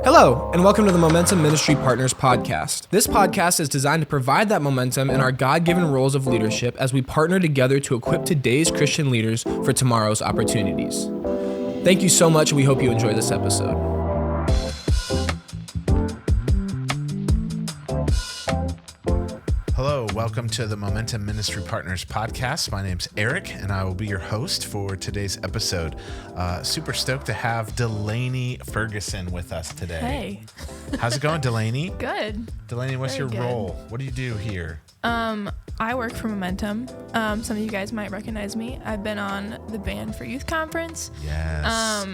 Hello, and welcome to the Momentum Ministry Partners podcast. This podcast is designed to provide that momentum in our God-given roles of leadership as we partner together to equip today's Christian leaders for tomorrow's opportunities. Thank you so much, and we hope you enjoy this episode. Hello, welcome to the Momentum Ministry Partners podcast. My name's Eric, and I will be your host for today's episode. Super stoked to have Delaney Ferguson with us today. Hey. How's it going, Delaney? Good. Delaney, what's Very your good. role? What do you do here? I work for Momentum. Some of you guys might recognize me. I've been on the Band for Youth Conference. Yes.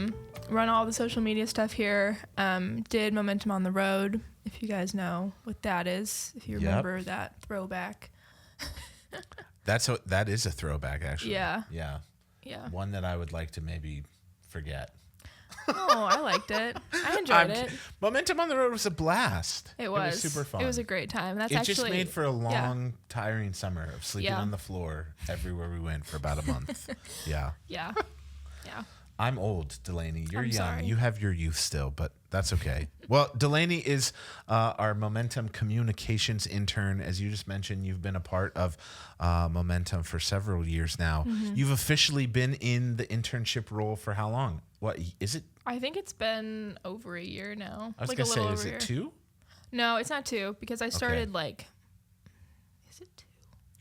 Run all the social media stuff here. Did Momentum on the Road, if you guys know what that is, if you remember that throwback. That is a throwback, actually. Yeah. Yeah. Yeah. One that I would like to maybe forget. Oh, I liked it. I enjoyed it. Momentum on the Road was a blast. It was super fun. It was a great time. That's It actually just made for a long, tiring summer of sleeping on the floor everywhere we went for about a month. Yeah. Yeah. Yeah. I'm old, Delaney. You're I'm young. sorry. You have your youth still, but that's okay. Well, Delaney is our Momentum communications intern. As you just mentioned, you've been a part of Momentum for several years now. Mm-hmm. You've officially been in the internship role for how long? What is it? I think it's been over a year now. I was like going a to say, little is over a it year. 2? No, it's not 2 because I started is it 2?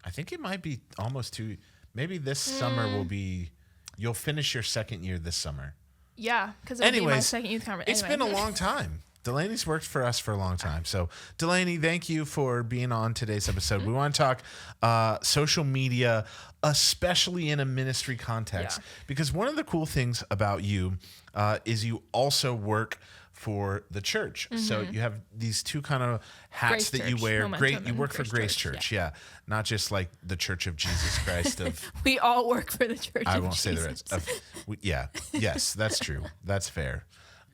I think it might be almost 2. Maybe this summer will be, you'll finish your second year this summer. Yeah, because it'll be my Anyways, second youth conference. It's been a long time. Delaney's worked for us for a long time. So, Delaney, thank you for being on today's episode. We want to talk social media, especially in a ministry context, because one of the cool things about you is you also work for the church. So you have these two kind of hats Grace that you Church, wear. Momentum You and work for Grace Grace Church, Church, yeah. Not just like the Church of Jesus Christ of... We all work for the Church I of won't say the Jesus. rest. Yes, that's true. That's fair.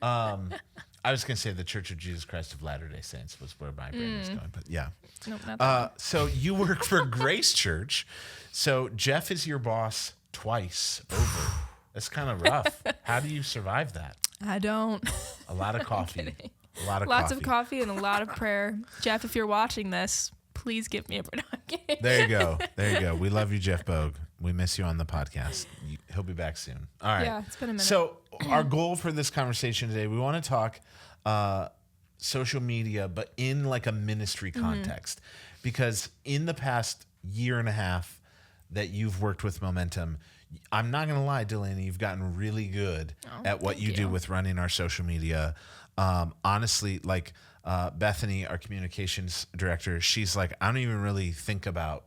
I was going to say the Church of Jesus Christ of Latter-day Saints was where my brain was going, but yeah. Nope, not that. So you work for Grace Church. So Jeff is your boss twice over. That's kind of rough. How do you survive that? I don't. A lot of coffee. kidding. A lot of Lots coffee. of coffee and a lot of prayer. Jeff, if you're watching this, please give me a production. There you go. There you go. We love you, Jeff Bogue. We miss you on the podcast. He'll be back soon. All right. Yeah, it's been a minute. So our goal for this conversation today, we want to talk social media, but in like a ministry context. Because in the past year and a half that you've worked with Momentum, I'm not going to lie, Delaney, you've gotten really good at what you do with running our social media. Honestly, like Bethany, our communications director, she's like, I don't even really think about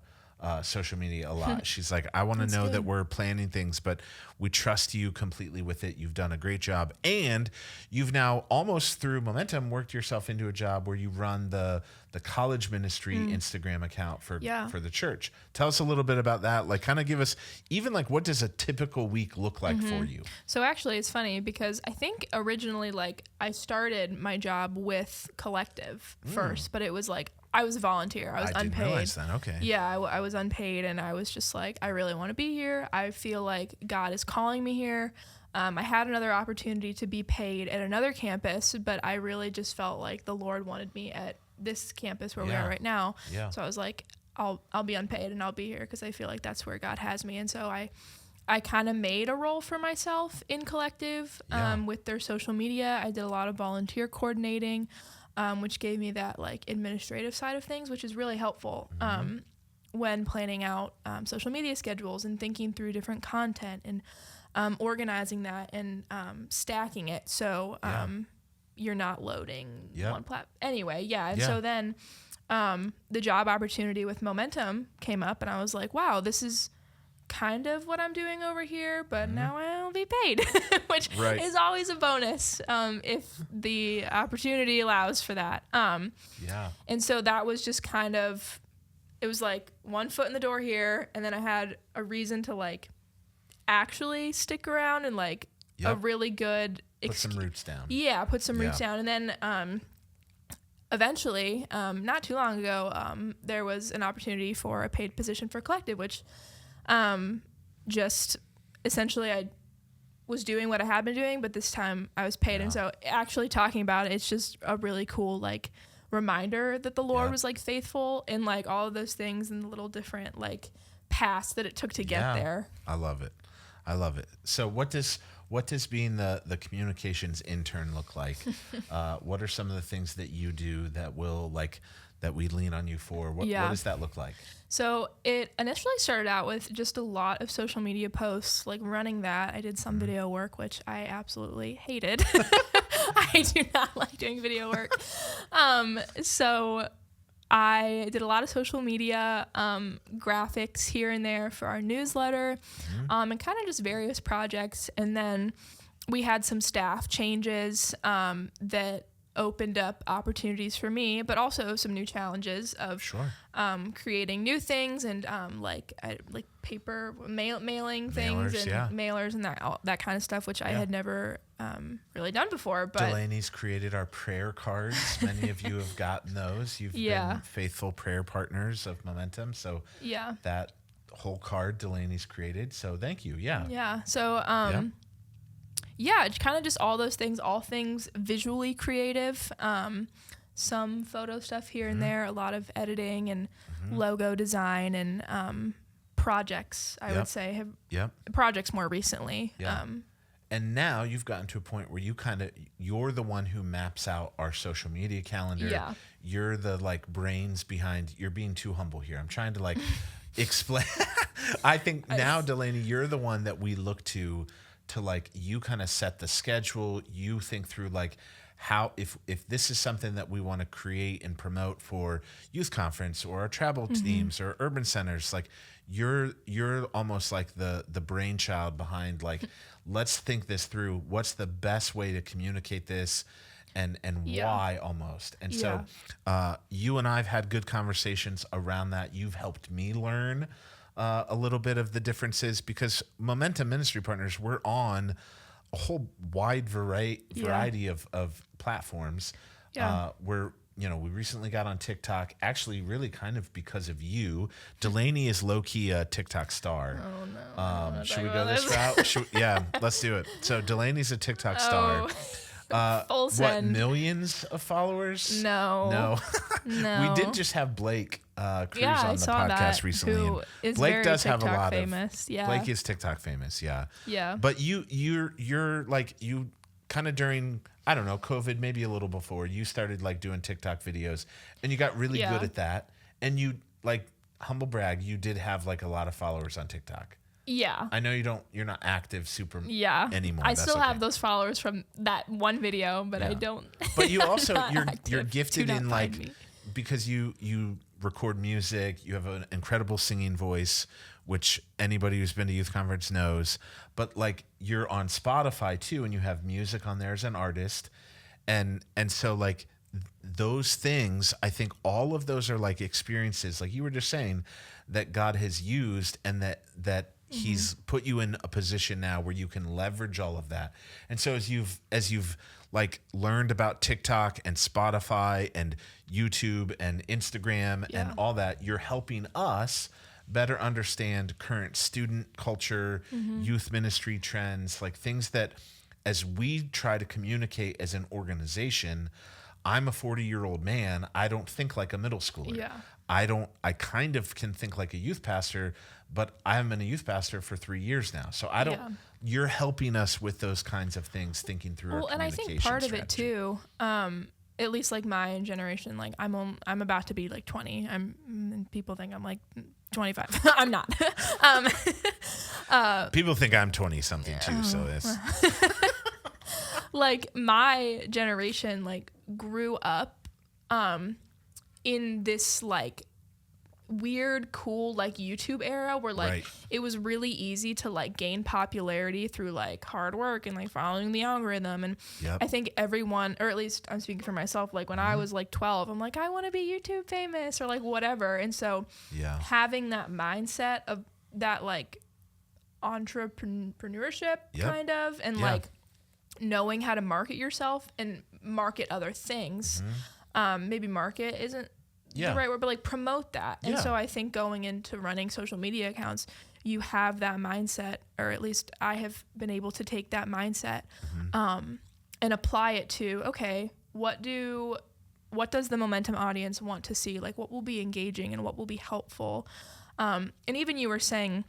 social media a lot. She's like, I want to know that we're planning things, but we trust you completely with it. You've done a great job. And you've now almost through Momentum worked yourself into a job where you run the college ministry Instagram account for the church. Tell us a little bit about that. Like kind of give us even like what does a typical week look like for you? So actually it's funny because I think originally like I started my job with Collective first, but it was like I was a volunteer. I was unpaid. Didn't realize that. Okay. Yeah, I was unpaid and I was just like, I really want to be here. I feel like God is calling me here. I had another opportunity to be paid at another campus, but I really just felt like the Lord wanted me at this campus where we are right now. Yeah. So I was like, I'll be unpaid and I'll be here because I feel like that's where God has me. And so I kind of made a role for myself in Collective with their social media. I did a lot of volunteer coordinating, which gave me that like administrative side of things, which is really helpful when planning out social media schedules and thinking through different content and organizing that and stacking it so you're not loading one platform. Anyway, and so then the job opportunity with Momentum came up and I was like, wow, this is kind of what I'm doing over here, but now I'll be paid, which is always a bonus if the opportunity allows for that. And so that was just kind of, it was like one foot in the door here, and then I had a reason to like actually stick around and like a really good put some roots down. Yeah, put some roots down. And then eventually, not too long ago, there was an opportunity for a paid position for Collective, which just essentially I was doing what I had been doing, but this time I was paid. And so actually talking about it, it's just a really cool like reminder that the Lord was like faithful in like all of those things and the little different like paths that it took to get there. I love it. So what does being the communications intern look like? What are some of the things that you do that we lean on you for? What does that look like? So it initially started out with just a lot of social media posts, like running that. I did some video work, which I absolutely hated. I do not like doing video work. So I did a lot of social media graphics here and there for our newsletter, and kind of just various projects. And then we had some staff changes that opened up opportunities for me, but also some new challenges of creating new things and like paper mailing things and mailers and that kind of stuff, which I had never really done before. But Delaney's created our prayer cards. Many of you have gotten those. You've been faithful prayer partners of Momentum. So that whole card Delaney's created. So thank you. Yeah. So it's kind of just all those things, all things visually creative, some photo stuff here and there, a lot of editing and logo design and projects, I would say, projects more recently. Yeah. And now you've gotten to a point where you're the one who maps out our social media calendar. Yeah. You're the like brains behind, you're being too humble here. I'm trying to like explain. I think now, Delaney, you're the one that we look to like, you kind of set the schedule. You think through like how, if this is something that we want to create and promote for youth conference or our travel teams or urban centers, like you're almost like the brainchild behind like, let's think this through. What's the best way to communicate this and why almost. And so you and I've had good conversations around that. You've helped me learn a little bit of the differences, because Momentum Ministry Partners, we're on a whole wide variety of platforms. We recently got on TikTok, actually really kind of because of you. Delaney is low-key a TikTok star. Oh, no. Should we go this route? Let's do it. So Delaney's a TikTok star. Full send. What, millions of followers? No. We did just have Blake Cruz on the podcast that, recently. Who is Blake very does TikTok have a lot famous. of. Blake is TikTok famous. Yeah. Yeah. But you're like, you kind of during, I don't know, COVID, maybe a little before, you started like doing TikTok videos, and you got really good at that. And you, like, humble brag, you did have like a lot of followers on TikTok. Yeah. I know you're not active anymore. I still have those followers from that one video, but I don't. But you also, you're gifted in like, because you record music, you have an incredible singing voice, which anybody who's been to youth conference knows, but like you're on Spotify too, and you have music on there as an artist. And so like those things, I think all of those are like experiences, like you were just saying, that God has used, and that He's put you in a position now where you can leverage all of that. And so as you've like learned about TikTok and Spotify and YouTube and Instagram and all that, you're helping us better understand current student culture, youth ministry trends, like things that as we try to communicate as an organization. I'm a 40-year-old man. I don't think like a middle schooler. Yeah. I kind of can think like a youth pastor, but I haven't been a youth pastor for 3 years now. So I don't, you're helping us with those kinds of things, thinking through our communication and I think part strategy. of it too, at least like my generation, like I'm about to be like 20. People think I'm like 25. I'm not. People think I'm 20 something too. So it's like my generation like grew up in this like weird cool like YouTube era where like it was really easy to like gain popularity through like hard work and like following the algorithm. And I think everyone, or at least I'm speaking for myself, like when I was like 12, I'm like, I want to be YouTube famous or like whatever. And so having that mindset of that like entrepreneurship kind of, and like knowing how to market yourself and market other things. Maybe market isn't the right word, but like promote that. And so I think going into running social media accounts, you have that mindset, or at least I have been able to take that mindset and apply it to, okay, what does the Momentum audience want to see? Like, what will be engaging and what will be helpful? And even you were saying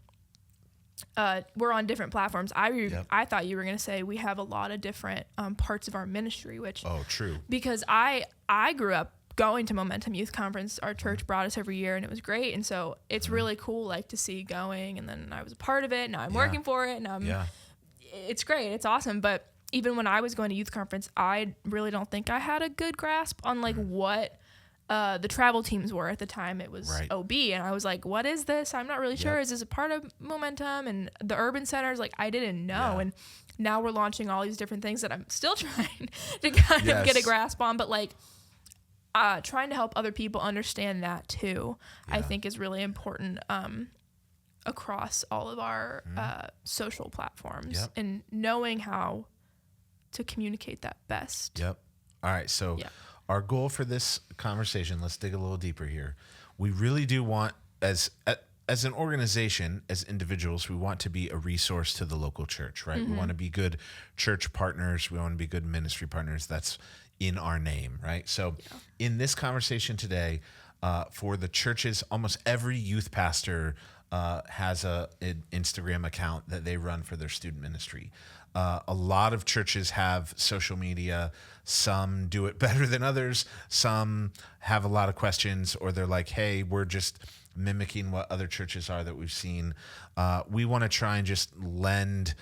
we're on different platforms. I thought you were going to say we have a lot of different parts of our ministry, which true. Because I grew up going to Momentum Youth Conference. Our church brought us every year, and it was great. And so it's really cool, like, to see going. And then I was a part of it. Now I'm working for it, and it's great. It's awesome. But even when I was going to youth conference, I really don't think I had a good grasp on like what the travel teams were at the time. It was OB, and I was like, what is this? I'm not really sure. Is this a part of Momentum? And the urban centers, like, I didn't know. And now we're launching all these different things that I'm still trying to kind of get a grasp on, but like trying to help other people understand that too, I think is really important across all of our social platforms and knowing how to communicate that best. All right. So our goal for this conversation, let's dig a little deeper here. We really do want, as an organization, as individuals, we want to be a resource to the local church, right? We want to be good church partners. We want to be good ministry partners. That's in our name, right? So in this conversation today, for the churches, almost every youth pastor has an Instagram account that they run for their student ministry. A lot of churches have social media. Some do it better than others. Some have a lot of questions, or they're like, hey, we're just mimicking what other churches are that we've seen. We want to try and just lend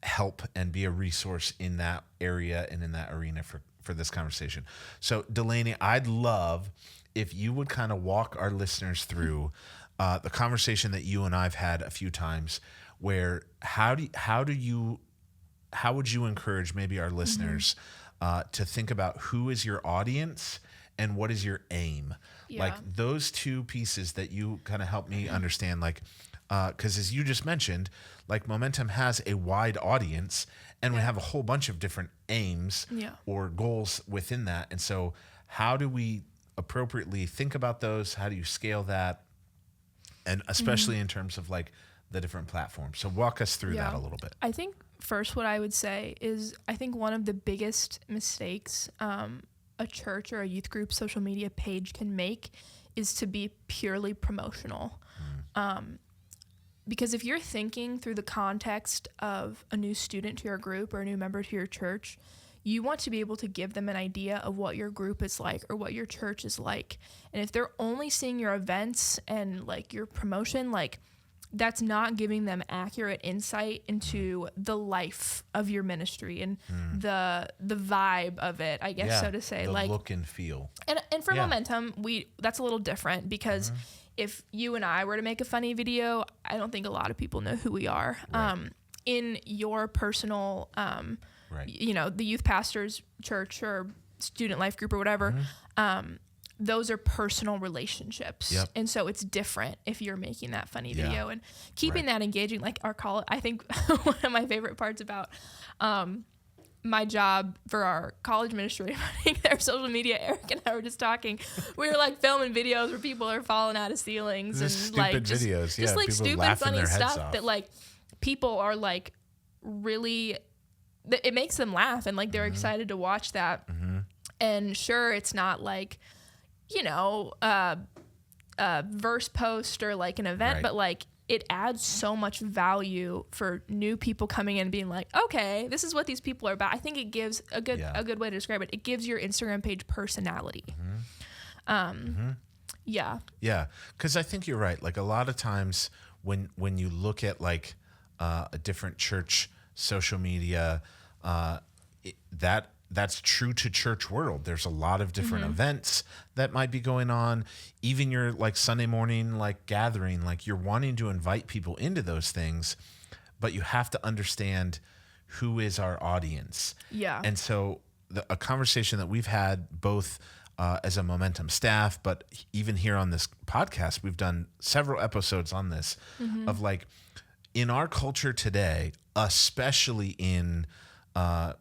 help and be a resource in that area and in that arena for this conversation. So Delaney, I'd love if you would kind of walk our listeners through the conversation that you and I've had a few times, where how would you encourage maybe our listeners to think about who is your audience and what is your aim? Like those two pieces that you kind of help me understand, like, because as you just mentioned, like Momentum has a wide audience and we have a whole bunch of different aims or goals within that. And so how do we appropriately think about those? How do you scale that? And especially in terms of like the different platforms. So walk us through that a little bit. I think first what I would say is I think one of the biggest mistakes a church or a youth group social media page can make is to be purely promotional. Because if you're thinking through the context of a new student to your group or a new member to your church, you want to be able to give them an idea of what your group is like or what your church is like. And if they're only seeing your events and like your promotion, like that's not giving them accurate insight into the life of your ministry and the vibe of it, I guess, so to say. The like look and feel. And for Momentum, that's a little different because if you and I were to make a funny video, I don't think a lot of people know who we are. In your personal, you know, the youth pastor's church or student life group or whatever, those are personal relationships. And so it's different if you're making that funny video and keeping that engaging. Like our college, I think one of my favorite parts about my job for our college ministry, running their social media, Eric and I were just talking. We were like filming videos where people are falling out of ceilings and like videos. Just like stupid, funny stuff that like people are like really, it makes them laugh and like they're excited to watch that. And sure, it's not like, you know, a verse post or like an event, but like it adds so much value for new people coming in and being like, okay, this is what these people are about. I think it gives a good way to describe it. It gives your Instagram page personality. Yeah. Because I think you're right. Like a lot of times when you look at like a different church social media, that's true to church world. There's a lot of different events that might be going on. Even your like Sunday morning like gathering, like you're wanting to invite people into those things, but you have to understand who is our audience. And so a conversation that we've had both as a Momentum staff, but even here on this podcast, we've done several episodes on this of like in our culture today, especially in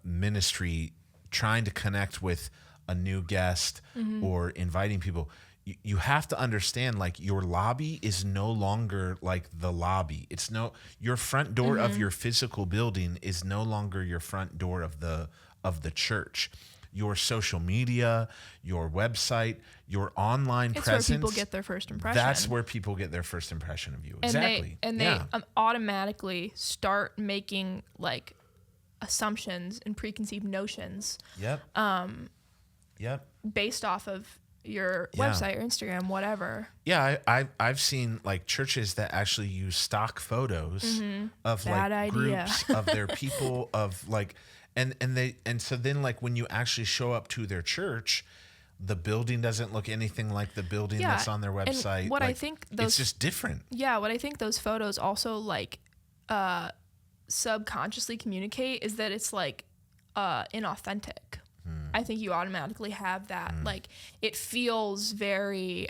ministry, trying to connect with a new guest or inviting people, you have to understand, like, your lobby is no longer like the lobby. It's your front door of your physical building is no longer your front door of the church. Your social media, your website, your online presence. It's where people get their first impression. That's where people get their first impression of you. Exactly. And they automatically start making like assumptions and preconceived notions. Yep. Based off of your website or Instagram, whatever. Yeah, I've seen like churches that actually use stock photos of Bad like idea. groups of their people of like, and so then like when you actually show up to their church, the building doesn't look anything like the building that's on their website. And what like, I think it's just different. Yeah, what I think those photos also like subconsciously communicate is that it's like inauthentic. I think you automatically have that. Like it feels very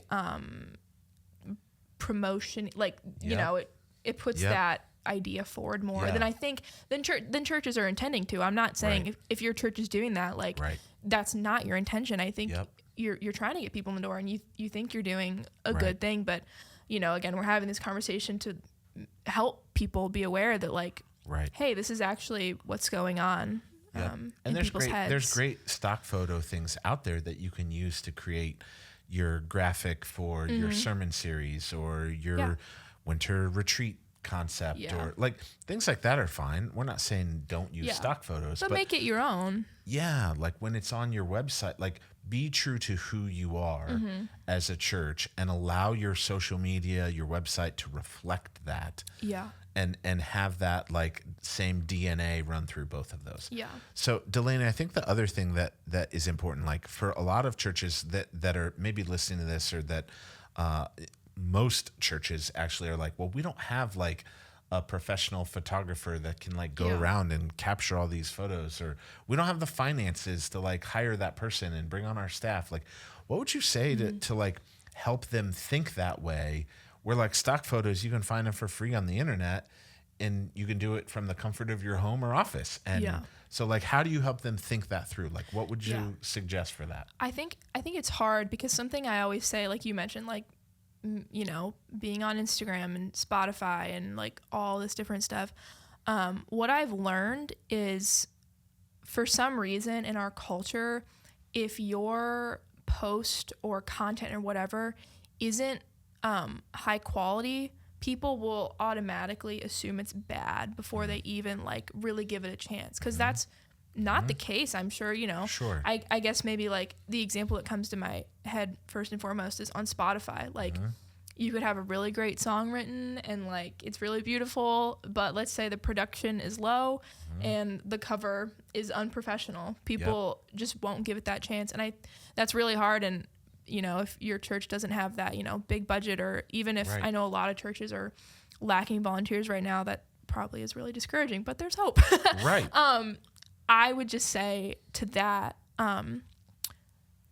promotion, like you know, it puts that idea forward more than I think than churches are intending to. I'm not saying if your church is doing that, like that's not your intention. I think you're trying to get people in the door, and you think you're doing a good thing, but you know, again, we're having this conversation to help people be aware that like, hey, this is actually what's going on. And in people's heads. There's great stock photo things out there that you can use to create your graphic for your sermon series or your winter retreat concept or like things like that are fine. We're not saying don't use stock photos, but make it your own. Yeah, like when it's on your website, like be true to who you are as a church and allow your social media, your website to reflect that. Yeah. And have that like same DNA run through both of those. Yeah. So Delaney, I think the other thing that is important, like for a lot of churches that are maybe listening to this, or that most churches actually are like, well, we don't have like a professional photographer that can like go around and capture all these photos, or we don't have the finances to like hire that person and bring on our staff. Like, what would you say to like help them think that way? Where like stock photos, you can find them for free on the internet, and you can do it from the comfort of your home or office. And so like, how do you help them think that through? Like, what would you suggest for that? I think it's hard because something I always say, like you mentioned, like, you know, being on Instagram and Spotify and like all this different stuff. What I've learned is for some reason in our culture, if your post or content or whatever isn't high quality, people will automatically assume it's bad before they even like really give it a chance, because that's not the case. I'm sure, you know. Sure. I guess maybe like the example that comes to my head first and foremost is on Spotify. Like you could have a really great song written and like it's really beautiful, but let's say the production is low and the cover is unprofessional. People just won't give it that chance, and that's really hard. And you know, if your church doesn't have that, you know, big budget, or even if I know a lot of churches are lacking volunteers right now, that probably is really discouraging, but there's hope. I would just say to that,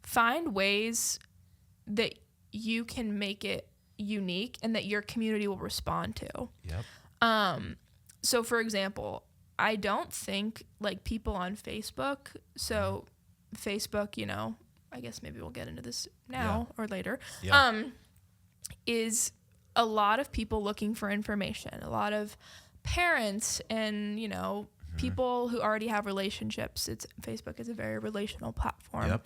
find ways that you can make it unique and that your community will respond to. So for example, I don't think like people on Facebook, so Facebook, you know, I guess maybe we'll get into this now or later, is a lot of people looking for information, a lot of parents and, you know, people who already have relationships. Facebook is a very relational platform.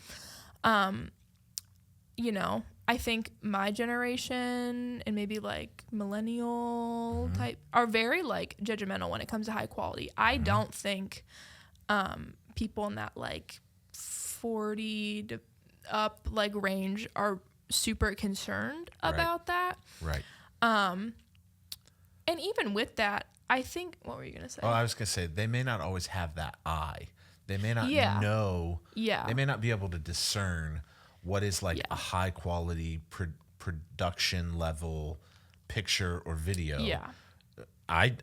You know, I think my generation and maybe like millennial type are very like judgmental when it comes to high quality. I don't think people in that like 40 to up like range are super concerned about that. And even with that, I think, what were you gonna say? Oh, I was gonna say they may not always have that eye. They may not know. They may not be able to discern what is like a high quality production level picture or video. I've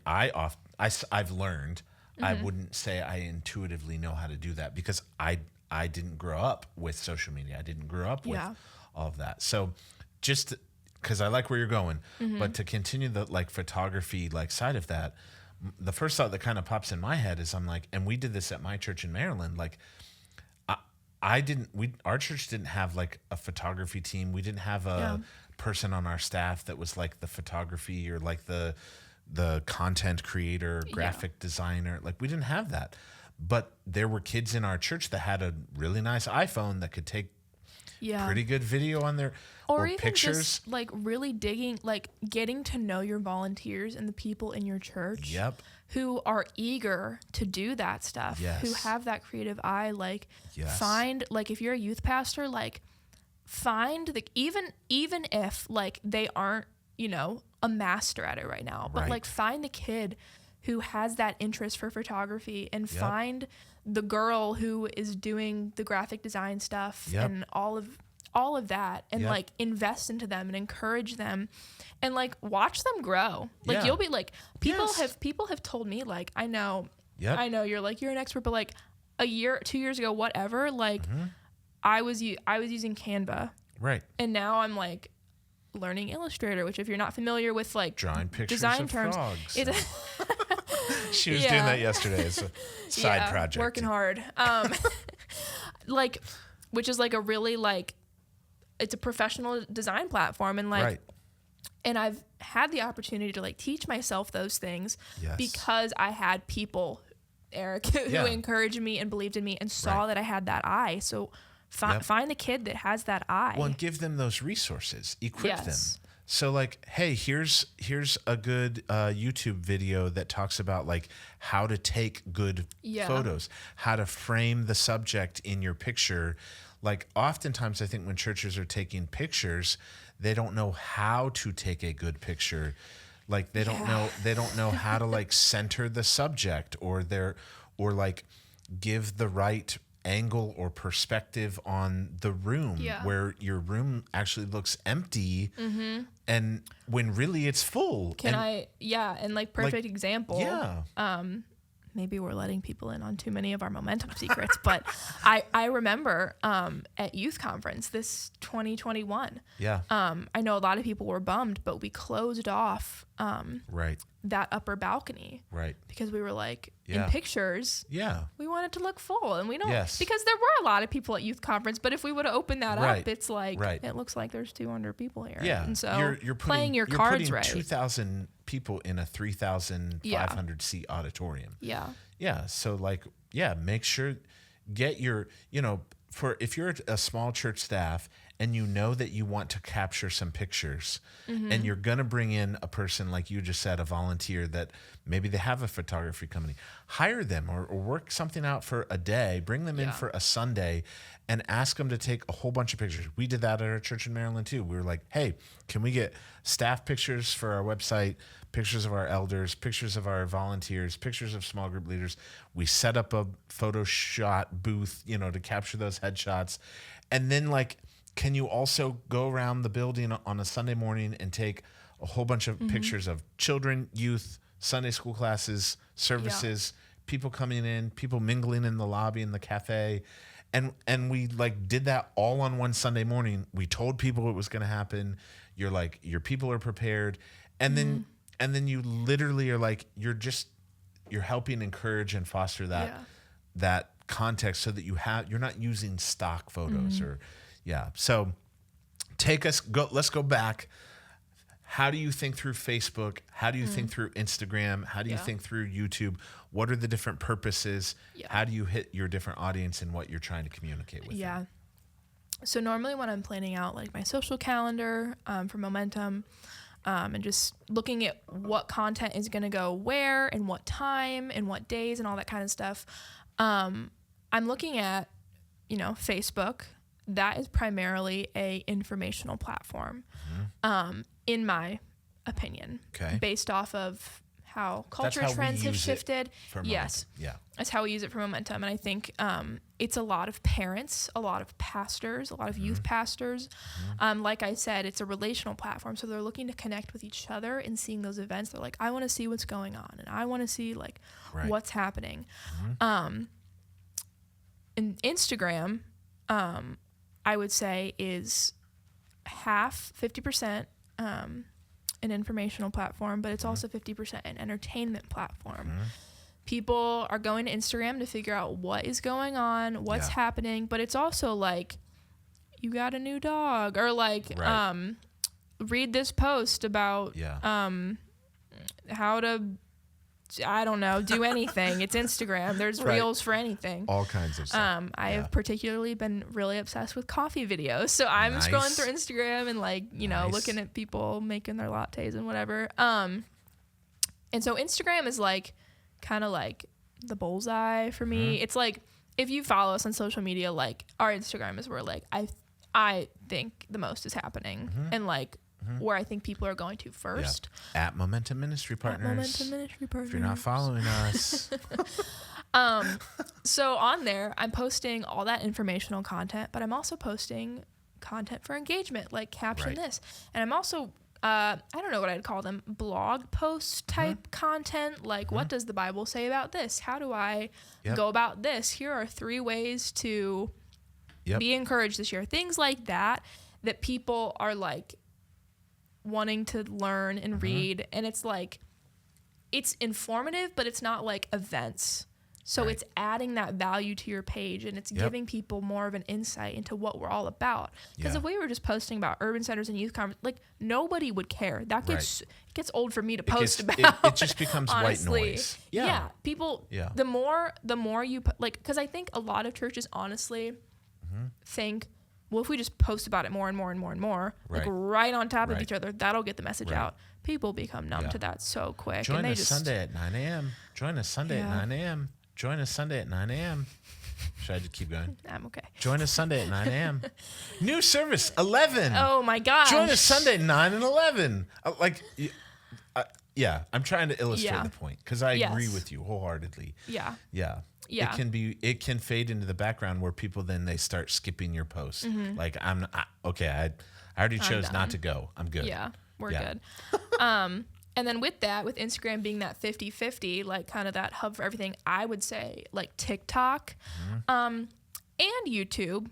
learned. I wouldn't say I intuitively know how to do that because I didn't grow up with social media. I didn't grow up with all of that. So just because I like where you're going, but to continue the like photography like side of that, the first thought that kind of pops in my head is I'm like, and we did this at my church in Maryland, like our church didn't have like a photography team. We didn't have a person on our staff that was like the photography or like the content creator, graphic designer. Like we didn't have that. But there were kids in our church that had a really nice iPhone that could take pretty good video on their or even pictures. Just like really digging, like getting to know your volunteers and the people in your church who are eager to do that stuff, who have that creative eye. Like find, like if you're a youth pastor, like find the, even if like they aren't, you know, a master at it right now, but like find the kid who has that interest for photography and find the girl who is doing the graphic design stuff and all of that and like invest into them and encourage them and like watch them grow. Like you'll be like, people have told me, like, I know you're like, you're an expert, but like a year, 2 years ago, whatever, like I was using Canva. Right. And now I'm like learning Illustrator, which if you're not familiar with like drawing pictures design of terms, frogs. She was doing that yesterday. It's a side project. Working hard. Like, which is like a really like, it's a professional design platform. And like, and I've had the opportunity to like teach myself those things because I had people, Eric, who encouraged me and believed in me and saw that I had that eye. So find the kid that has that eye. Well, and give them those resources, equip them. So like, hey, here's a good YouTube video that talks about like how to take good photos, how to frame the subject in your picture. Like oftentimes I think when churches are taking pictures, they don't know how to take a good picture. Like they don't know how to like center the subject or like give the right angle or perspective on the room where your room actually looks empty and when really it's full. And like perfect example. Maybe we're letting people in on too many of our momentum secrets, but I remember at youth conference this 2021. I know a lot of people were bummed, but we closed off that upper balcony. Because we were like, in pictures, we want it to look full. And we don't, because there were a lot of people at youth conference, but if we would have opened that up, it's like, it looks like there's 200 people here. And so you're playing your cards right. 2,000 people in a 3,500 seat auditorium. So like, make sure, get your, you know, for if you're a small church staff and you know that you want to capture some pictures and you're going to bring in a person, like you just said, a volunteer that maybe they have a photography company, hire them or work something out for a day, bring them in for a Sunday and ask them to take a whole bunch of pictures. We did that at our church in Maryland too. We were like, hey, can we get staff pictures for our website, pictures of our elders, pictures of our volunteers, pictures of small group leaders. We set up a Photoshop booth, you know, to capture those headshots. And then like, can you also go around the building on a Sunday morning and take a whole bunch of pictures of children, youth, Sunday school classes, services, people coming in, people mingling in the lobby in the cafe. And we like did that all on one Sunday morning. We told people it was going to happen. You're like, your people are prepared. And then you literally are like, you're helping encourage and foster that context so that you're not using stock photos or So let's go back. How do you think through Facebook? How do you think through Instagram? How do you think through YouTube? What are the different purposes? How do you hit your different audience and what you're trying to communicate with them? So normally when I'm planning out like my social calendar for Momentum and just looking at what content is going to go where and what time and what days and all that kind of stuff, I'm looking at, you know, Facebook. That is primarily a informational platform, in my opinion, based off of how culture trends have shifted. That's how we use it for Momentum. And I think it's a lot of parents, a lot of pastors, a lot of youth pastors. Like I said, it's a relational platform. So they're looking to connect with each other and seeing those events. They're like, I want to see what's going on. And I want to see like what's happening. And Instagram, I would say is 50% an informational platform, but it's also 50% an entertainment platform people are going to Instagram to figure out what is going on, what's happening, but it's also like, you got a new dog, or like, read this post about how to, I don't know, do anything. It's Instagram. There's reels for anything. All kinds of stuff. I have particularly been really obsessed with coffee videos. So I'm scrolling through Instagram and like, you know, looking at people making their lattes and whatever. And so Instagram is like kind of like the bullseye for me. It's like, if you follow us on social media, like our Instagram is where like I think the most is happening and like where I think people are going to first. Yeah. At Momentum Ministry Partners. If you're not following us. So on there, I'm posting all that informational content, but I'm also posting content for engagement, like caption this. And I'm also, I don't know what I'd call them, blog post type content. Like, what does the Bible say about this? How do I go about this? Here are 3 ways to be encouraged this year. Things like that people are like wanting to learn and read. And it's like, it's informative, but it's not like events. So it's adding that value to your page, and it's giving people more of an insight into what we're all about. Because if we were just posting about urban centers and youth conference, like nobody would care. That gets it gets old for me to post about. It just becomes honestly. white noise. Yeah. People. Yeah. The more you like, because I think a lot of churches honestly think, well, if we just post about it more and more and more and more, like right on top of each other, that'll get the message out. People become numb to that so quick. Join and they us Sunday at 9 a.m. Join us Sunday at 9 a.m. Join us Sunday at 9 a.m. Should I just keep going? I'm okay. Join us Sunday at 9 a.m. New service, 11. Oh, my gosh. Join us Sunday at 9 and 11. I'm trying to illustrate the point because I agree with you wholeheartedly. Yeah. It can fade into the background where people then they start skipping your posts. Like I already chose not to go. I'm good. Yeah, we're good. And then with Instagram being that 50-50, like kind of that hub for everything, I would say like TikTok and YouTube,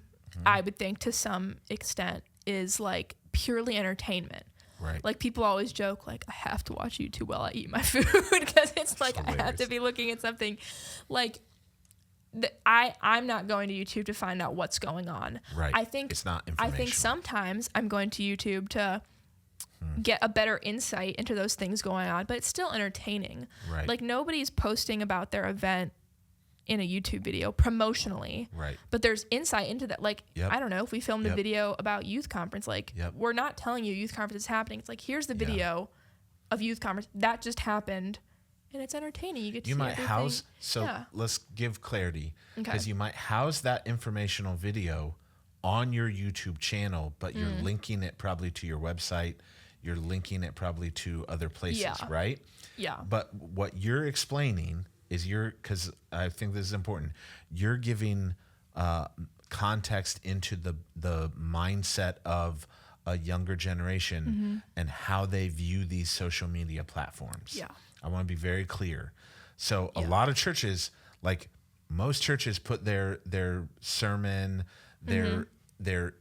I would think to some extent is like purely entertainment. Right. Like people always joke like I have to watch YouTube while I eat my food because it's like I have to be looking at something like I'm not going to YouTube to find out what's going on. Right. I think it's not information. I think sometimes I'm going to YouTube to get a better insight into those things going on, but it's still entertaining. Right. Like nobody's posting about their event in a YouTube video promotionally. Right. But there's insight into that. Like, I don't know, if we filmed a video about youth conference, like we're not telling you youth conference is happening. It's like, here's the video of youth conference that just happened. And it's entertaining. You get to see everything. Let's give clarity. Because you might house that informational video on your YouTube channel, but you're linking it probably to your website. You're linking it probably to other places, right? Yeah. But what you're explaining is because I think this is important, you're giving context into the mindset of a younger generation and how they view these social media platforms. Yeah. I want to be very clear. So a lot of churches, like most churches, put their sermon, their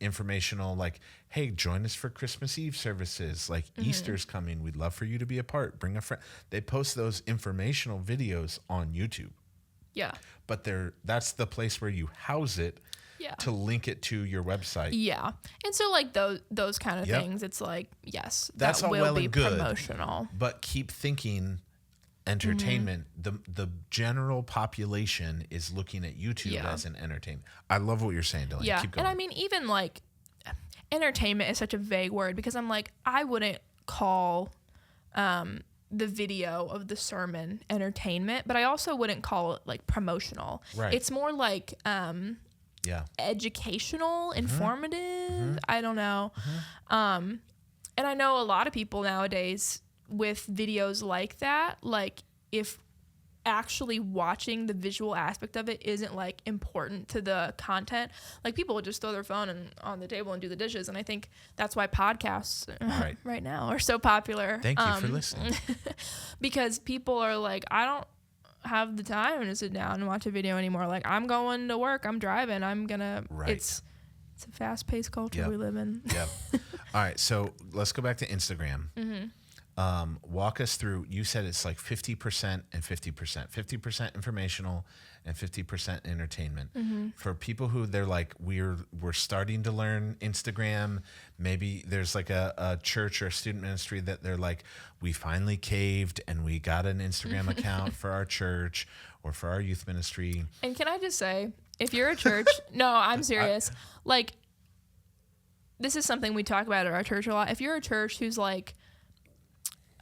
informational, like, hey, join us for Christmas Eve services. Like Easter's coming. We'd love for you to be a part. Bring a friend. They post those informational videos on YouTube. Yeah. But that's the place where you house it to link it to your website. Yeah. And so like those kind of things, it's like, yes, that's that all will well be and good, promotional. But keep thinking entertainment. The general population is looking at YouTube as an entertainment. I love what you're saying, Dylan. Yeah. Keep going. And I mean, even like entertainment is such a vague word because I'm like, I wouldn't call the video of the sermon entertainment, but I also wouldn't call it like promotional. Right. It's more like educational, informative. I don't know. And I know a lot of people nowadays with videos like that, like if actually watching the visual aspect of it isn't like important to the content, like people will just throw their phone on the table and do the dishes. And I think that's why podcasts right now are so popular. Thank you for listening. Because people are like, I don't have the time to sit down and watch a video anymore. Like I'm going to work, I'm driving, I'm gonna it's a fast-paced culture we live in. All right, so let's go back to Instagram. walk us through. You said it's like 50% and 50%, 50% informational and 50% entertainment. For people who they're like, we're starting to learn Instagram. Maybe there's like a church or a student ministry that they're like, we finally caved and we got an Instagram account for our church or for our youth ministry. And can I just say, if you're a church, no, I'm serious. Like, this is something we talk about at our church a lot. If you're a church who's like,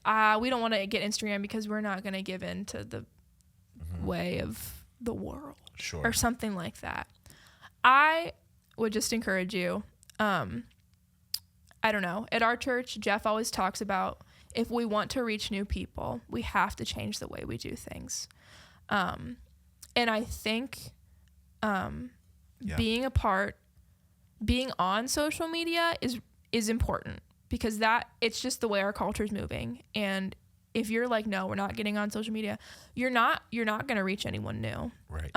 we don't want to get Instagram because we're not going to give in to the way of the world, Sure. or something like that, I would just encourage you. I don't know. At our church, Jeff always talks about, if we want to reach new people, we have to change the way we do things. And I think being on social media is important, because it's just the way our culture is moving. And if you're like, no, we're not getting on social media, you're not going to reach anyone new. Right.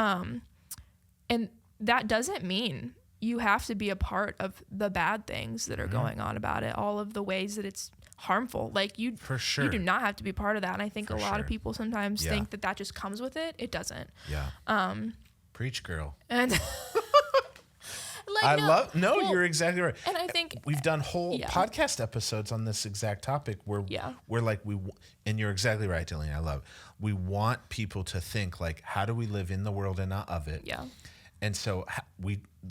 And that doesn't mean you have to be a part of the bad things that are going on about it, all of the ways that it's harmful. Like, For sure. you do not have to be part of that. And I think For a lot sure. of people sometimes think that just comes with it. It doesn't. Yeah. Preach, girl. And You're exactly right. And I think we've done whole podcast episodes on this exact topic where we're like, and you're exactly right, Dillian. I love it. We want people to think like, how do we live in the world and not of it? Yeah. And so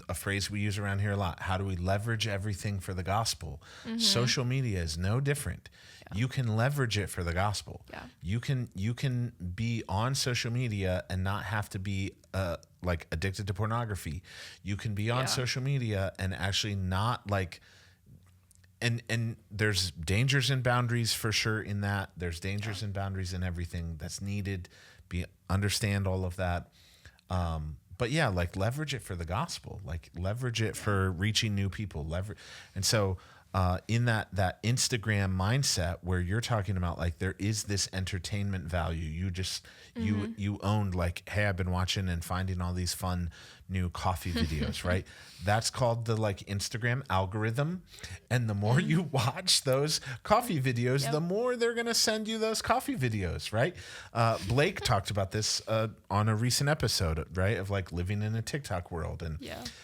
a phrase we use around here a lot, how do we leverage everything for the gospel? Social media is no different. Yeah. You can leverage it for the gospel. Yeah. You can be on social media and not have to be like addicted to pornography. You can be on social media and actually not like, and there's dangers and boundaries for sure in that. There's dangers and boundaries in everything that's needed. Understand all of that. But yeah, like leverage it for the gospel, like leverage it for reaching new people. And so in that Instagram mindset where you're talking about like there is this entertainment value, you owned like, hey, I've been watching and finding all these fun new coffee videos, right? That's called the like Instagram algorithm. And the more you watch those coffee videos, the more they're going to send you those coffee videos, right? Blake talked about this on a recent episode, right? Of like living in a TikTok world and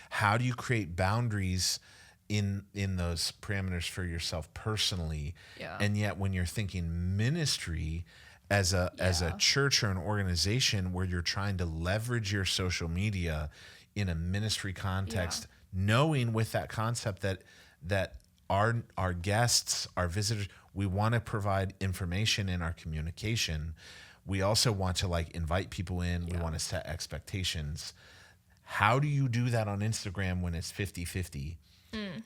how do you create boundaries in those parameters for yourself personally. And yet when you're thinking ministry as a church or an organization where you're trying to leverage your social media in a ministry context, knowing with that concept that our guests, our visitors, we want to provide information in our communication. We also want to like invite people in. We want to set expectations. How do you do that on Instagram when it's 50-50?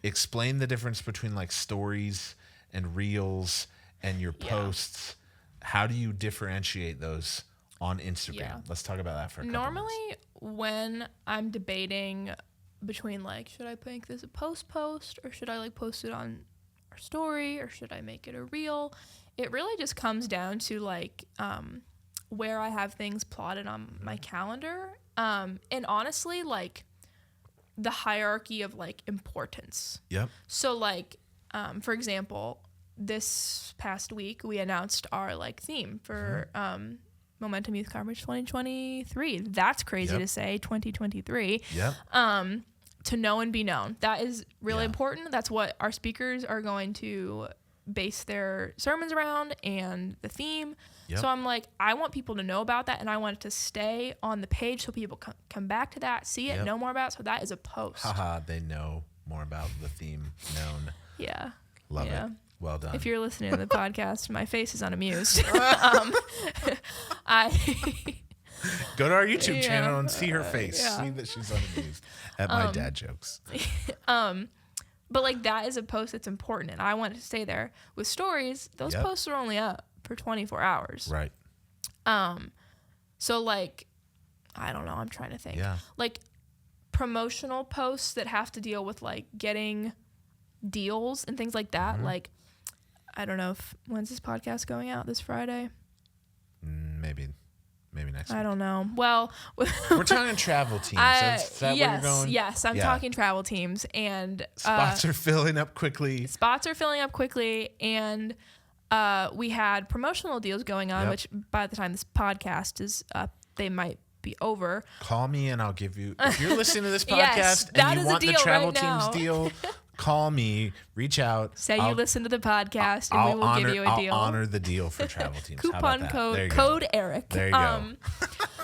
Explain the difference between like stories and reels and your posts. How do you differentiate those on Instagram? Let's talk about that for a couple minutes. Normally when I'm debating between like, should I make this a post or should I like post it on our story or should I make it a reel? It really just comes down to like where I have things plotted on my calendar. And honestly, like the hierarchy of like importance. Yep. So like, for example, this past week we announced our like theme for Momentum Youth Conference 2023. That's crazy to say, 2023. Yep. To know and be known. That is really important. That's what our speakers are going to base their sermons around and the theme. Yep. So I'm like, I want people to know about that and I want it to stay on the page so people come back to that, see it, know more about it. So that is a post. Haha, they know more about the theme known. Yeah. Love it. Well done. If you're listening to the podcast, my face is unamused. Go to our YouTube channel and see her face. See that she's unamused at my dad jokes. But like that is a post that's important and I want it to stay there. With stories, those posts are only up for 24 hours. Right. So like, I don't know, I'm trying to think. Yeah. Like promotional posts that have to deal with like getting deals and things like that. Like, I don't know when's this podcast going out? This Friday? Maybe next week. I don't know. Well, we're talking travel teams. Is that where you're going? Yes, I'm talking travel teams and spots are filling up quickly. And we had promotional deals going on, which by the time this podcast is up, they might be over. Call me and I'll give you, if you're listening to this podcast Yes, and you want the travel right team's now. deal, call me, reach out. Say you listen to the podcast and we will give you a deal. I'll honor the deal for travel teams. How about Coupon that? There you code go. Eric. There you go.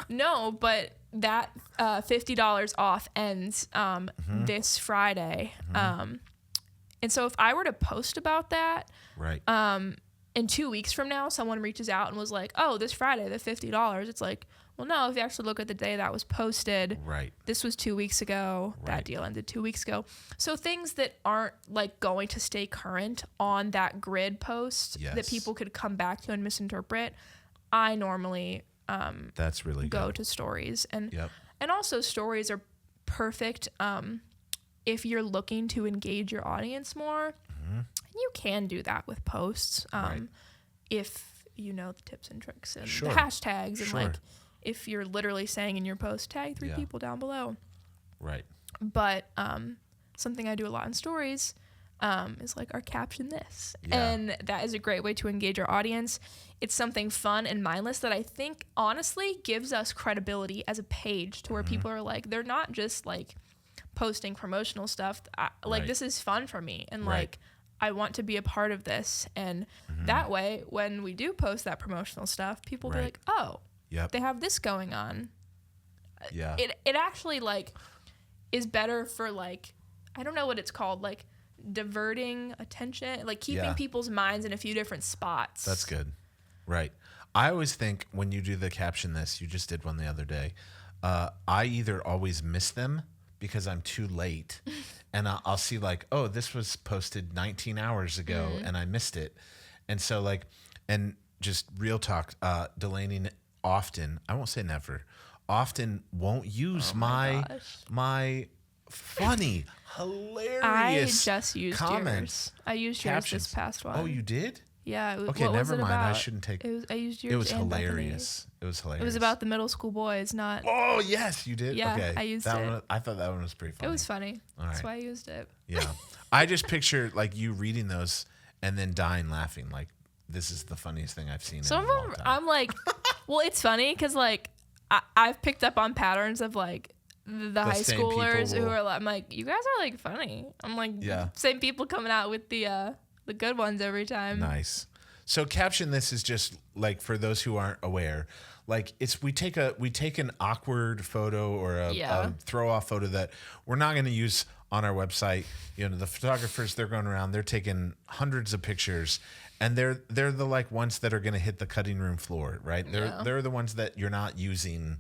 No, but that $50 off ends this Friday. And so if I were to post about that, Right. in 2 weeks from now, someone reaches out and was like, oh, this Friday, the $50. It's like, well, no, if you actually look at the day that was posted, Right. this was 2 weeks ago. Right. That deal ended 2 weeks ago. So things that aren't like going to stay current on that grid post that Yes. people could come back to and misinterpret, I normally That's really go good. to stories. And Yep. and also stories are perfect if you're looking to engage your audience more. You can do that with posts Right. if you know the tips and tricks and Sure. the hashtags and Sure. like if you're literally saying in your post, tag 3 Yeah. people down below. Right. But something I do a lot in stories is like our caption this. Yeah. And that is a great way to engage our audience. It's something fun and mindless that I think honestly gives us credibility as a page to where people are like, they're not just like posting promotional stuff. Like Right. this is fun for me. And Right. like, I want to be a part of this. And that way, when we do post that promotional stuff, people will be Right. like, oh, Yep. they have this going on. Yeah. It actually like is better for like, I don't know what it's called, like diverting attention, like keeping Yeah. people's minds in a few different spots. That's good. Right. I always think when you do the caption this, you just did one the other day. I either always miss them because I'm too late and I'll see like, oh, this was posted 19 hours ago and I missed it. And so like, and just real talk, Delaney often, I won't say never, often won't use my funny, hilarious I just used comments. yours. I used captions. yours this past one. Oh, you did? Yeah. Okay, what was never it mind. I about? shouldn't take. I used yours. It was and Bethany's. hilarious. It was hilarious. It was about the middle school boys, not. Oh yes, you did. Yeah, okay. I used that it. One, I thought that one was pretty funny. It was funny. All That's right. why I used it. Yeah, I just picture like you reading those and then dying laughing. Like this is the funniest thing I've seen. Some in of a long them, time. I'm like, well, it's funny because like I've picked up on patterns of like the high same schoolers people who will- are like, I'm like, you guys are like funny. I'm like, Yeah. same people coming out with the good ones every time. Nice. So caption this is just like for those who aren't aware, like it's we take an awkward photo or a throw off photo that we're not going to use on our website. You know, the photographers, they're going around, they're taking hundreds of pictures, and they're the like ones that are going to hit the cutting room floor, right? They're the ones that you're not using,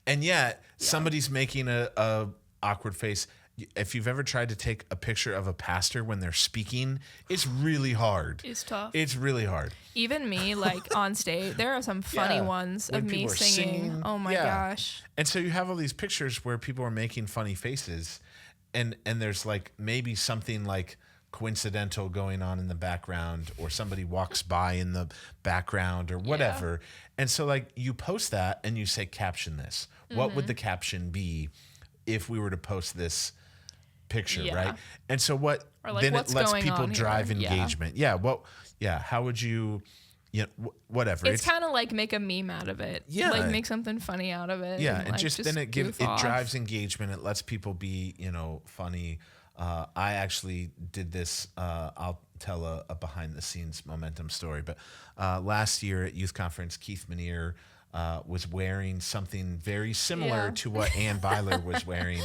and yet somebody's making a awkward face. If you've ever tried to take a picture of a pastor when they're speaking, it's really hard. It's tough. It's really hard. Even me, like on stage, there are some funny Yeah. ones When of me people are singing. Oh my yeah. gosh. And so you have all these pictures where people are making funny faces, and there's like maybe something like coincidental going on in the background, or somebody walks by in the background or whatever. And so like you post that and you say caption this. What would the caption be if we were to post this picture, Yeah. right? And so what Or, like, then it what's lets going people on drive here? Yeah. engagement. How would you whatever. It's kind of like make a meme out of it. Yeah. Like make something funny out of it. Yeah, and and like, just then it gives goof it off. drives engagement. It lets people be funny. I actually did this. I'll tell a behind the scenes momentum story. But last year at youth conference, Keith Manier was wearing something very similar Yeah. to what Ann Byler was wearing.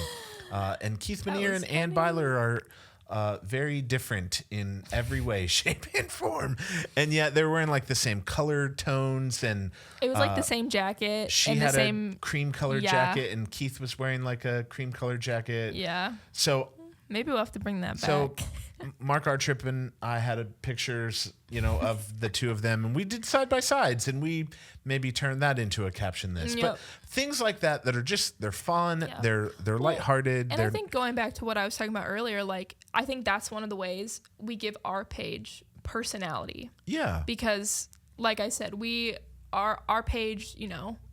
And Keith Manier was and Ann Byler are very different in every way, shape, and form. And yet they're wearing like the same color tones, and It was like the same jacket she and the had same. a cream colored yeah. jacket, and Keith was wearing like a cream colored jacket. Yeah. So Maybe we'll have to bring that so back. Mark Artrip and I had pictures, of the two of them, and we did side by sides, and we maybe turned that into a caption this. Yep. But things like that are just they're fun, Yeah. they're lighthearted. And they're I think going back to what I was talking about earlier, like I think that's one of the ways we give our page personality. yeah. Because like I said, our page,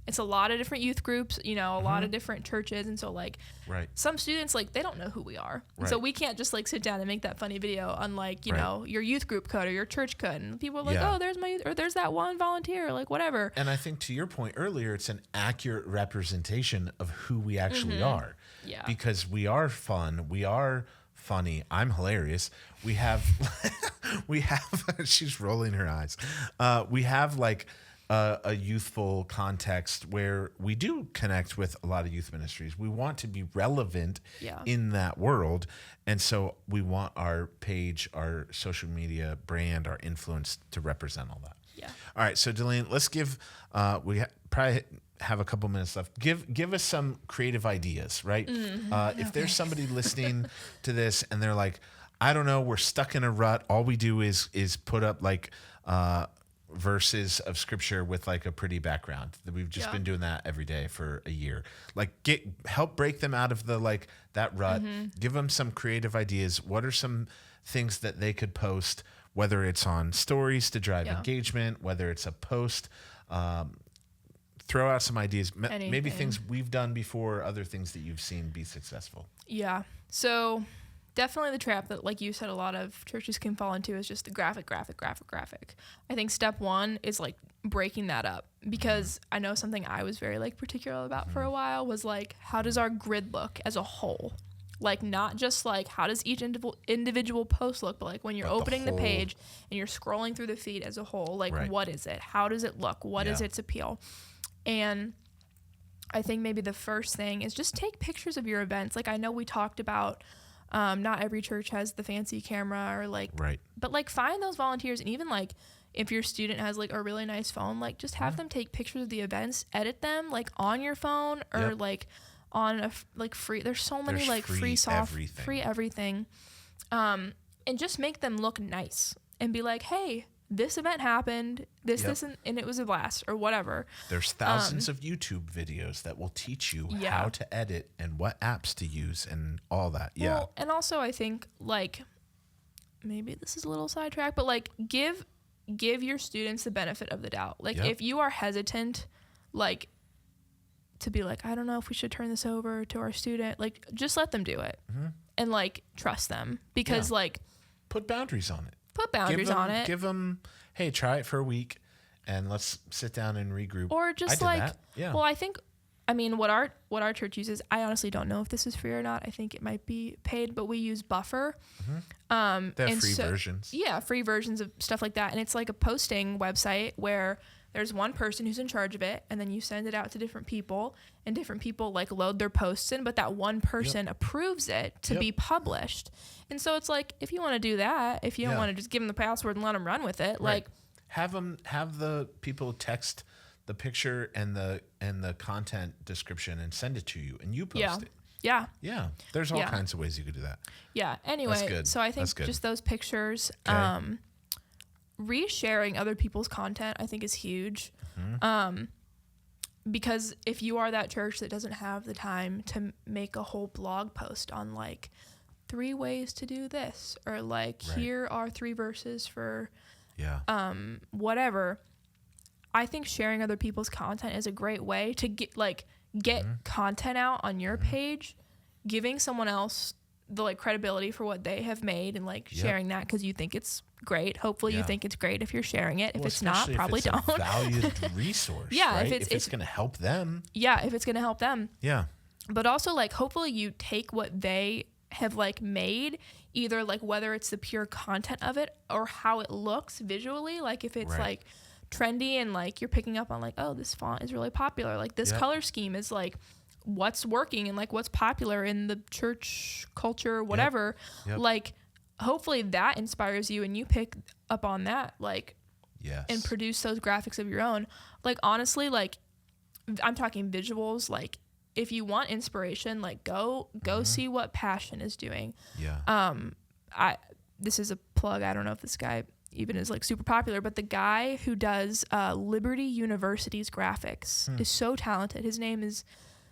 it's a lot of different youth groups, you know, a lot of different churches. And so like some students, like they don't know who we are. Right. So we can't just like sit down and make that funny video unlike, you know, your youth group could or your church could. And people are like, oh, there's my, or there's that one volunteer, like whatever. And I think to your point earlier, it's an accurate representation of who we actually are. Yeah. Because we are fun. We are funny. I'm hilarious. We have, she's rolling her eyes. We have like a youthful context where we do connect with a lot of youth ministries. We want to be relevant in that world. And so we want our page, our social media brand, our influence to represent all that. Yeah. All right. So Delaney, let's give, probably have a couple minutes left. Give us some creative ideas, right? If there's somebody listening to this and they're like, I don't know, we're stuck in a rut. All we do is put up like verses of scripture with like a pretty background. We've just been doing that every day for a year. Like help break them out of the like that rut. Give them some creative ideas. What are some things that they could post, whether it's on stories to drive engagement, whether it's a post, throw out some ideas, maybe things we've done before, other things that you've seen be successful. Yeah. So definitely the trap that, like you said, a lot of churches can fall into is just the graphic. I think step one is like breaking that up, because I know something I was very like particular about for a while was like, how does our grid look as a whole? Like not just like how does each individual post look, but like when you're opening the page and you're scrolling through the feed as a whole, like what is it? How does it look? What is its appeal? And I think maybe the first thing is just take pictures of your events. Like I know we talked about not every church has the fancy camera or like, but like find those volunteers. And even like if your student has like a really nice phone, like just have them take pictures of the events, edit them like on your phone or like on a like free. There's so many like free software, free everything. And just make them look nice and be like, hey, this event happened, this, and it was a blast or whatever. There's thousands of YouTube videos that will teach you how to edit and what apps to use and all that. Well, and also I think like, maybe this is a little sidetrack, but like give your students the benefit of the doubt. Like if you are hesitant, like to be like, I don't know if we should turn this over to our student, like just let them do it and like trust them, because like put boundaries on it. Put boundaries on it. Give them, hey, try it for a week and let's sit down and regroup. Or just like, well, I mean, what our church uses, I honestly don't know if this is free or not. I think it might be paid, but we use Buffer. They have free versions. Yeah, free versions of stuff like that. And it's like a posting website where there's one person who's in charge of it, and then you send it out to different people, and different people like load their posts in, but that one person approves it to be published. And so it's like, if you want to do that, if you don't want to just give them the password and let them run with it, like have the people text the picture and the content description and send it to you, and you post it. Yeah. There's all kinds of ways you could do that. Yeah. Anyway, so I think just those pictures, resharing other people's content, I think is huge. Because if you are that church that doesn't have the time to make a whole blog post on like 3 ways to do this, or like here are 3 verses for whatever, I think sharing other people's content is a great way to get content out on your page, giving someone else the like credibility for what they have made, and like sharing that because you think it's great. Hopefully you think it's great if you're sharing it. If it's not, probably don't. A valued resource. Right? if it's going to help them. Yeah, if it's going to help them. Yeah. But also like hopefully you take what they have like made, either like whether it's the pure content of it or how it looks visually, like if it's like trendy and like you're picking up on like, oh, this font is really popular, like this color scheme is like what's working and like what's popular in the church culture, whatever. Like hopefully that inspires you and you pick up on that, like and produce those graphics of your own. Like honestly, like I'm talking visuals, like if you want inspiration, like go see what Passion is doing. This is a plug, I don't know if this guy even is like super popular, but the guy who does Liberty University's graphics is so talented. His name is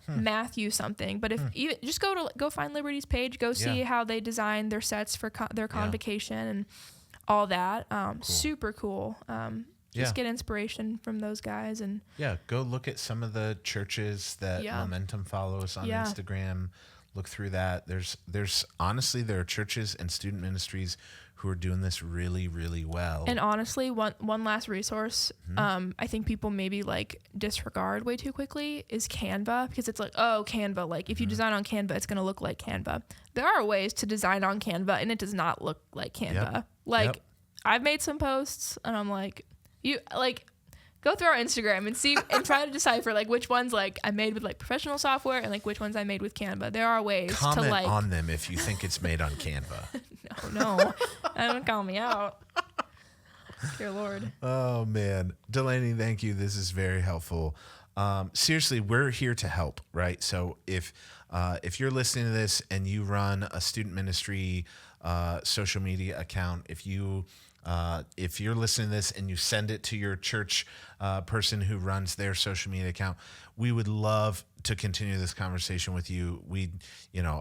Matthew something, but if you just go find Liberty's page, go see how they design their sets for their convocation and all that. Super cool. just get inspiration from those guys. And go look at some of the churches that Momentum follows on Instagram. Look through that. There's honestly, there are churches and student ministries who are doing this really, really well. And honestly, one last resource, I think people maybe like disregard way too quickly is Canva, because it's like, oh, Canva, like if you design on Canva, it's going to look like Canva. There are ways to design on Canva and it does not look like Canva. I've made some posts and I'm like, go through our Instagram and see and try to decipher like which ones like I made with like professional software and like which ones I made with Canva. There are ways Comment to like on them if you think it's made on Canva. No, don't call me out. Dear Lord. Oh man, Delaney, thank you. This is very helpful. Seriously, we're here to help, right? So if you're listening to this and you run a student ministry social media account, if you're listening to this and you send it to your church person who runs their social media account, we would love to continue this conversation with you.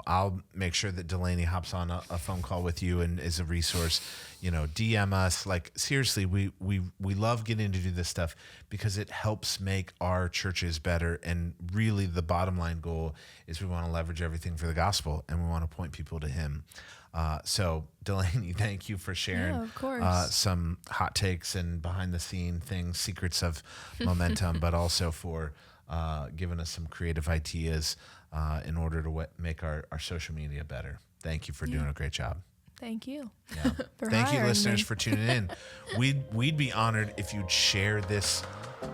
I'll make sure that Delaney hops on a phone call with you and is a resource. DM us. Like seriously, we love getting to do this stuff because it helps make our churches better. And really, the bottom line goal is we want to leverage everything for the gospel, and we want to point people to Him. So Delaney, thank you for sharing of course. Some hot takes and behind the scene things, secrets of Momentum, but also for giving us some creative ideas in order to make our social media better. Thank you for doing a great job. Thank you. Yeah. Thank you, listeners, for tuning in. We'd be honored if you'd share this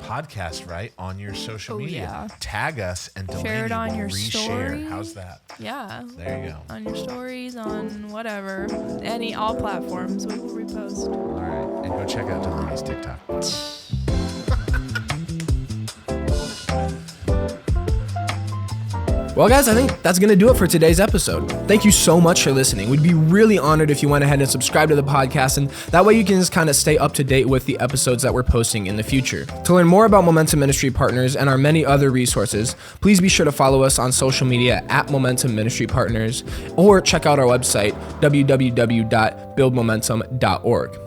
podcast on your social media. Yeah. Tag us and share it on your reshare. story. How's that? Yeah. There you go. On your stories, on whatever, all platforms, we will repost. All right, and go check out Delaney's TikTok. Well, guys, I think that's going to do it for today's episode. Thank you so much for listening. We'd be really honored if you went ahead and subscribed to the podcast, and that way you can just kind of stay up to date with the episodes that we're posting in the future. To learn more about Momentum Ministry Partners and our many other resources, please be sure to follow us on social media at Momentum Ministry Partners, or check out our website, www.buildmomentum.org.